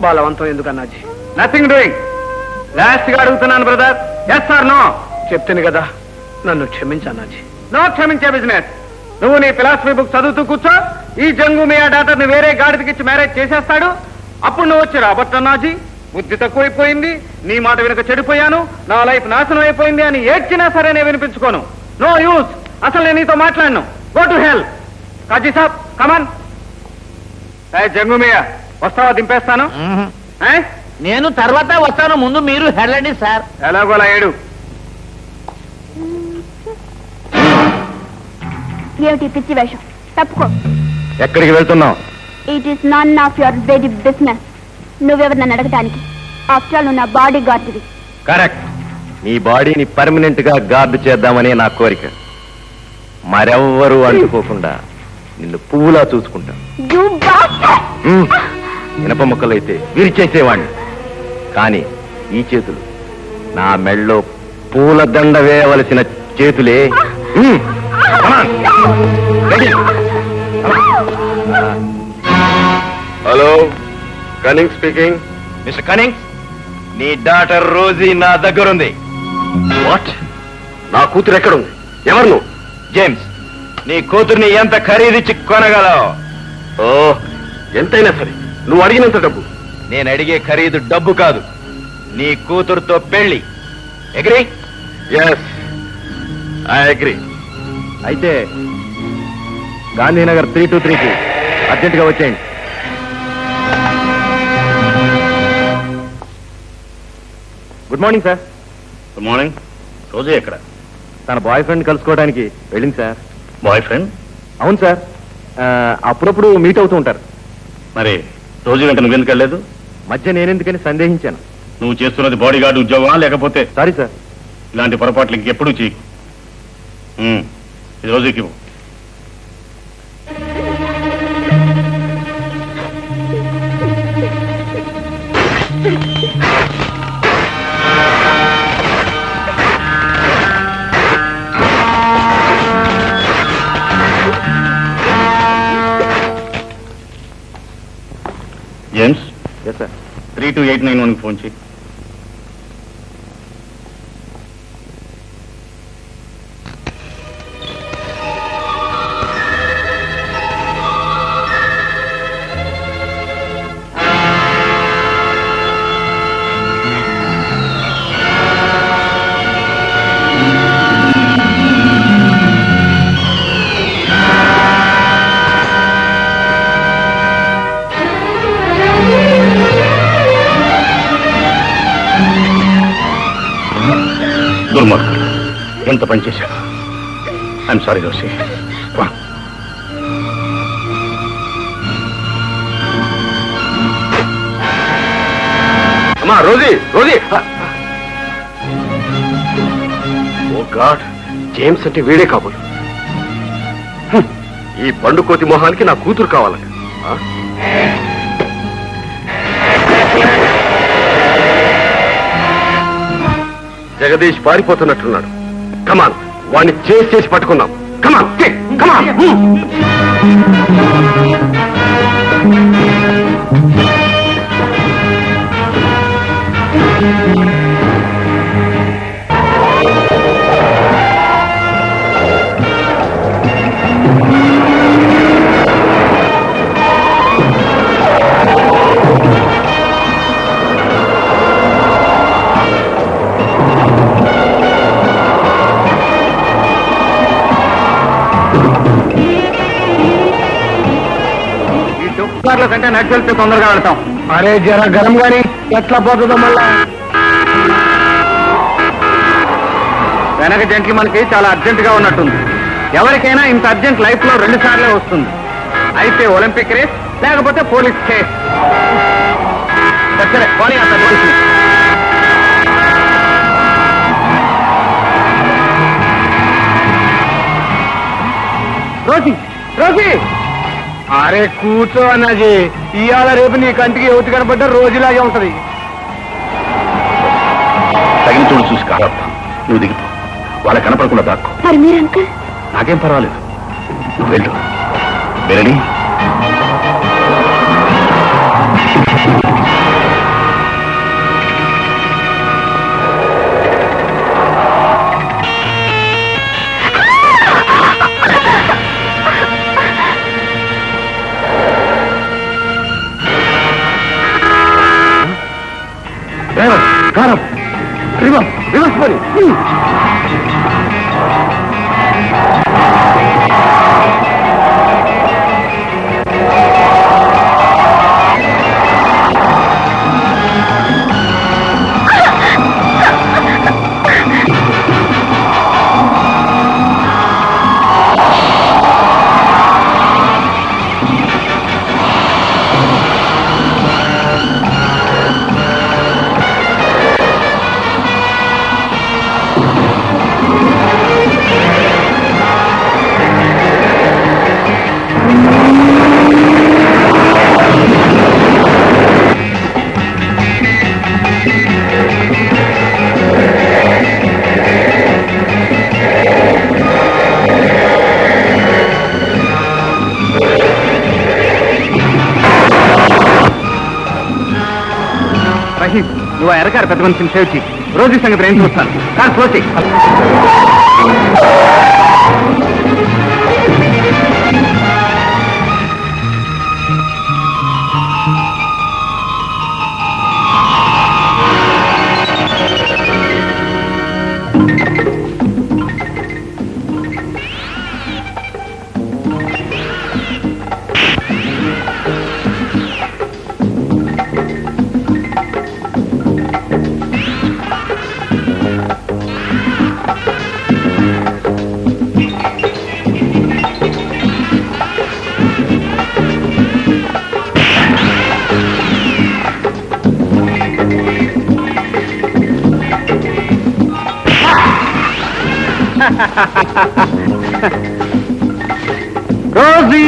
బలవంతం ఎందుకన్నాజీ నథింగ్ డూయింగ్ లాస్ట్ గా అడుగుతున్నాను బ్రదర్ ఎస్ ఆర్ నో చెప్తాను కదా నన్ను క్షమించన్నాజీ నో క్షమించే బిజినెస్ నువ్వు నీ ఫిలాసఫీ బుక్ చదువుతూ కూర్చో ఈ జంగుమియా డాక్టర్ ని వేరే గాడిదకిచ్చి మ్యారేజ్ చేసేస్తాడు అప్పుడు నువ్వు వచ్చి రాబర్ట్ అన్నాజీ బుద్ధి తక్కువైపోయింది నీ మాట వెనుక చెడిపోయాను నా లైఫ్ నాశనం అయిపోయింది అని ఏడ్చినా సరే నేను వినిపించుకోను నో యూస్ అసలు నేను నీతో మాట్లాడను గో టు హెల్ కాజీ సాబ్ కమాన్ జంగుమియా వస్తావా దింపేస్తాను నేను తర్వాత వస్తాను ముందు మీరు హెళ్ళండి సార్ ఎలాగోలా ఏడు ఏమిటి పిచ్చి వేషం తప్పుకో ఎక్కడికి వెళ్తున్నావు it is none of your very business. నువ్వెవరు నన్ను అడగటానికి? ఆఫ్టర్ ఆల్ నువ్వు నా బాడీ గార్డ్వి. కరెక్ట్. నీ బాడీని పర్మనెంట్ గా గార్డు చేద్దామనే నా కోరిక. మరెవ్వరూ అంటుకోకుండా నిన్ను పువ్వులా చూసుకుంటా. You bastard! ఇనప ముక్కలైతే విరిచేసేవాణ్ణి. కానీ ఈ చేతులు నా మెళ్ళో పూలదండ వేయవలసిన చేతులే. Hello, Cunning speaking. Mister Cunning, నీ డాటర్ రోజీ నా దగ్గరుంది. వాట్? నా కూతురు ఎక్కడుంది? ఎవరు నువ్వు? జేమ్స్, నీ కూతుర్ని ఎంత ఖరీదిచ్చి కొనగలవు? ఓ, ఎంతైనా సరే. నువ్వు అడిగినంత డబ్బు. నేను అడిగే ఖరీదు డబ్బు కాదు, నీ కూతురుతో పెళ్లి. అగ్రీ? Yes, I agree. అయితే గాంధీనగర్ 323కి అర్జెంటుగా వచ్చేయండి. Good morning sir. Good morning. రోజు ఎక్కడ? తన బాయ్ ఫ్రెండ్ కలుసుకోవడానికి వెళ్ళింది సార్. Boyfriend? అవును సార్, అప్పుడప్పుడు మీట్ అవుతూ ఉంటారు. మరి రోజు వెంట నువ్వెందుకు వెళ్ళలేదు? మధ్య నేనెందుకని సందేహించాను. నువ్వు చేస్తున్నది బాడీ గార్డ్ ఉద్యోగమా, లేకపోతే? Sorry sir. ఇలాంటి పొరపాట్లు ఇంకెప్పుడు చేయకు. ఇది రోజుకి ఇవ్వు. James, yes sir. 32891 ఫోన్ చేయి. దుర్మార్గుడు, ఎంత పనిచేశాడు. I'm sorry Rosie. అమ్మా Rosie, Rosie. Oh God, James అంటే వీడే కాబోలు. ఈ బండుకోతి మొహానికి నా కూతురు కావాలంట. జగదీష్ పారిపోతున్నట్టున్నాడు. కమాన్, వాడిని చేసి పట్టుకుందాం. కమాన్, కమాన్. కంటే నడిచి వెళ్తే తొందరగా వెళ్తాం. అరే జర గరం గాని ఎట్లా పోతుందో మళ్ళా. వెనక జెంట్లమన్ కి చాలా అర్జెంట్ గా ఉన్నట్టుంది. ఎవరికైనా ఇంత అర్జెంట్ లైఫ్ లో 2 సార్లే వస్తుంది. అయితే ఒలింపిక్ రేస్, లేకపోతే పోలీస్ కేస్. సరే పోనీ అంత పోలీసు. Rosie, Rosie. అరే కూర్చో అన్నది. ఇవాళ రేపు నీ కంటికి ఎవరు కనబడ్డ రోజులాగే ఉంటది. తగిన చూడు చూసి కారప్ప. నువ్వు దిగిపో, వాళ్ళ కనపడకుండా దాక్కో. మరి మీరు అంకుల్? నాకేం పర్వాలేదు, నువ్వు వెళ్ళు. వెళ్ళని కారం రివర్స్, రివర్స్ పని. నువ్వు ఆ ఎరకారు పెద్ద మనిషిని సేవ్ చేయి. రోజు సంగతి నేను చూస్తాను. కాదు క్లోజ్ చేయి. రోజీ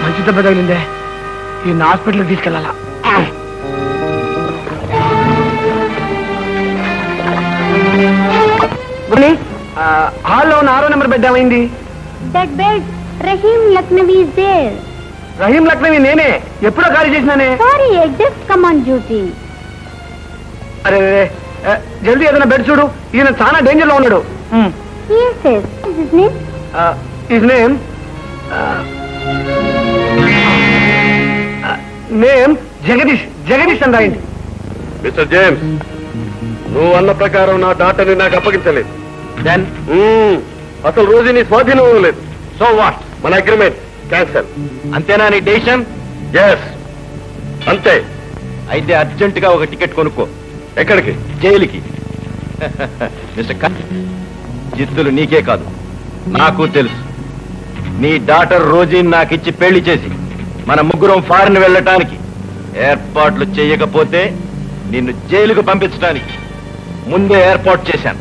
మంచి దెబ్బ తగిలిందే. ఈ హాస్పిటల్కి తీసుకెళ్ళాలా? హాల్లో ఉన్న 6వ నెంబర్ బెడ్ ఏమైంది? That bed Rahim Lucknowi is there. Rahim Lucknowi నేనే. ఎప్పుడో ఖాళీ చేసినానే. Sorry, just come on duty. అరే జల్దీ ఏదైనా బెడ్ చూడు. ఈయన చాలా డేంజర్ లో ఉన్నాడు. Yes, yes. What is his name? His name? Name Jagadish. Jagadish అని రాయండి. మిస్టర్ జేమ్స్, నువ్వు అన్న ప్రకారం నా డాక్టర్ని నాకు అప్పగించలేదు. దెన్ అసలు రోజు నీ స్వాధీనం లేదు. So what? మన అగ్రిమెంట్ క్యాన్సల్. అంతేనా నీ డెసిషన్? ఎస్, అంతే. అయితే అర్జెంట్ గా ఒక టికెట్ కొనుక్కో. ఎక్కడికి? జైలుకి. మిస్టర్ జిత్తులు నీకే కాదు, నాకు తెలుసు. నీ డాటర్ రోజీని నాకిచ్చి పెళ్లి చేసి మన ముగ్గురం ఫారిన్ వెళ్ళటానికి ఏర్పాట్లు చేయకపోతే నిన్ను జైలుకు పంపించడానికి ముందే ఏర్పాటు చేశాను.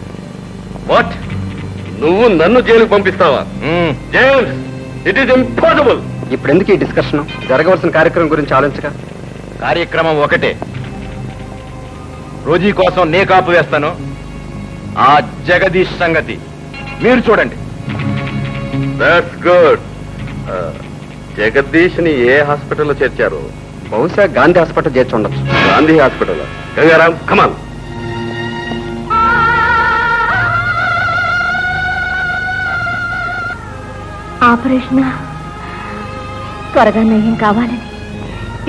వాట్? నువ్వు నన్ను జైలుకు పంపిస్తావా? James, it is impossible. ఇప్పుడు ఎందుకు ఈ డిస్కషన్? జరగవలసిన కార్యక్రమం గురించి ఆలోచించగా. కార్యక్రమం ఒకటే. రోజీ కోసం నే కాపు వేస్తాను. ఆ జగదీష్ సంగతి మీరు చూడండి. That's good. జగదీష్ ని ఏ హాస్పిటల్లో చేర్చారు? బహుశా గాంధీ హాస్పిటల్ చేర్చి ఉండొచ్చు. గాంధీ హాస్పిటల్. గంగారాం, కమాన్. ఆపరేషన్ త్వరగా నయం కావాలని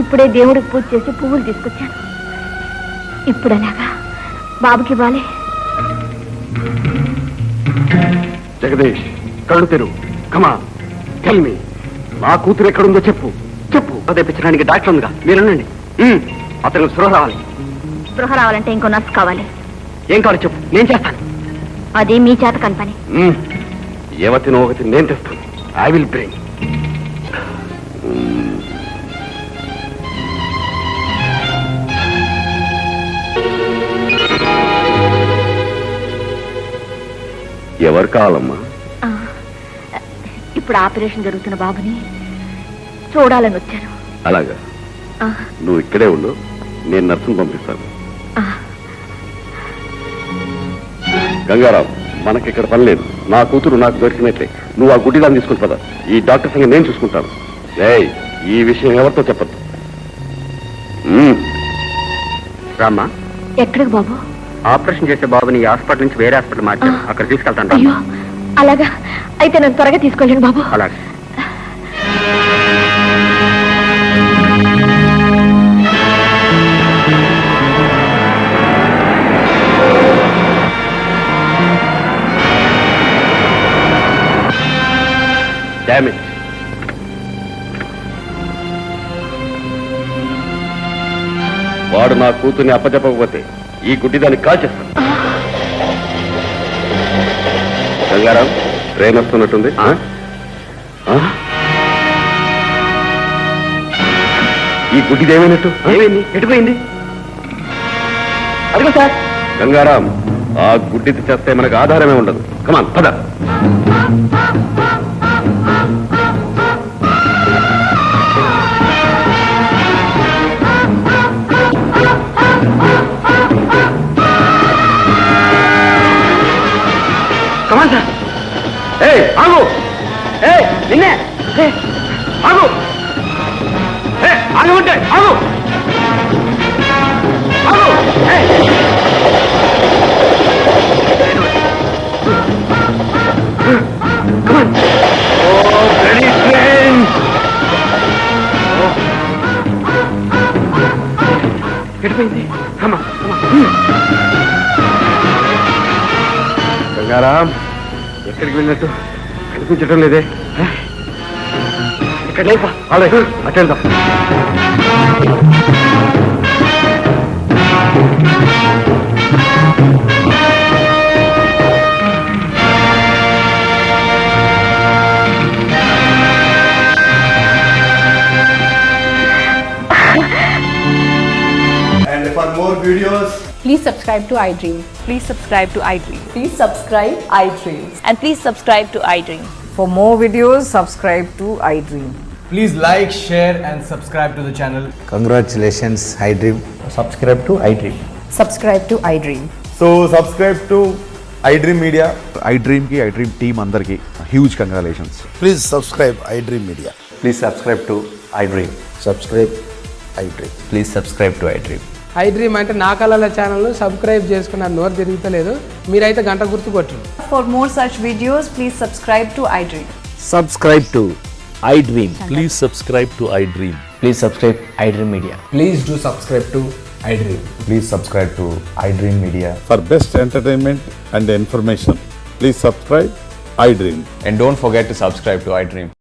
ఇప్పుడే దేవుడికి పూజ చేసి పువ్వులు తీసుకొచ్చాను. ఇప్పుడు అలాగా బాబుకి ఇవ్వాలి. జగదీష్, కళ్ళు తెరువు. కమాన్, టెల్ మీ. నా కూతురు ఎక్కడుందో చెప్పు. చెప్పు. తెప్పించడానికి డాక్టర్ ఉందిగా, మీరునండి. అతనికి స్పృహ రావాలి. స్పృహ రావాలంటే ఇంకో నర్సు కావాలి. ఏం కావాలి చెప్పు, నేను చేస్తాను. అది మీ చేత కాని పని. ఏవతినో ఒకటి నేను తెస్తాను. I will bring. ఎవరు కావాలమ్మా? ఆ, ఇప్పుడు ఆపరేషన్ జరుగుతున్న బాబుని చూడాలని వచ్చాను. అలాగా, ఆ, నువ్వు ఇక్కడే ఉండు, నేను నర్సును పంపిస్తాను. ఆ, గంగారాం, మనకిక్కడ పని లేదు. నా కూతురు నాకు దొరికినట్లే. నువ్వు ఆ గుడ్డిదాన్ని తీసుకుని పద. ఈ డాక్టర్ సంగతి నేను చూసుకుంటాను. ఏయ్, ఈ విషయం ఎవరితో చెప్పద్దు. రామ్మా. ఎక్కడికి బాబు? ఆపరేషన్ చేసే బాబుని ఈ హాస్పిటల్ నుంచి వేరే హాస్పిటల్ మార్చారు. అక్కడ తీసుకెళ్తాను. అయ్యో, అలాగా అయితే నన్ను త్వరగా తీసుకెళ్ళండి బాబు. అలాగే. Damn it. వాడు నా కూతుర్ని అప్పచెప్పకపోతే ఈ గుడ్డిదాన్ని కాల్చేస్తాను. గంగారాం, ట్రైన్ వస్తున్నట్టుంది. ఈ గుడ్డిది ఏమైనట్టు? ఏమైంది? ఎటుపోయింది? అదిగో సార్. గంగారాం, ఆ గుడ్డిది చేస్తే మనకు ఆధారమే ఉండదు. కమాన్ పద. Come on sir. ఏయ్ ఆగు. ఏయ్ నిన్నే. ఏయ్, ఆగు. ఏయ్ ఆగు ఉంటే ఆగు. ఆగు. ఏయ్. కమాన్. ఓ బ్లడీ ట్రైన్. ఎడిపోయింది. కమాన్ కమాన్. గంగారాం, ఎక్కడికి వెళ్ళినట్టు కనిపించడం లేదే. ఇక్కడ లేపా. అలాగే అటు వెళ్దాం. And for more videos, Please subscribe to iDream. Please subscribe to iDream. Please subscribe iDream. And please subscribe to iDream. For more videos, subscribe to iDream. please like, share, and subscribe to the channel. Congratulations, iDream. Subscribe to iDream. Subscribe to iDream. So subscribe to iDream Media. iDream ki iDream team andarki huge congratulations. Please subscribe iDream Media. Please subscribe to I dream. Subscribe iDream. Please subscribe to I dream. iDream అంటే నా కళల channel subscribe చేసుకున్న నోరు తిరుగుతలేదు. మీరైతే గంట గుర్తు కొట్టండి. For more such videos, please subscribe to iDream. Subscribe to iDream. Please subscribe to I dream. Please subscribe iDream Media. Please do subscribe to iDream. Please subscribe to iDream Media. For best entertainment and information, please subscribe iDream. And don't forget to subscribe to iDream.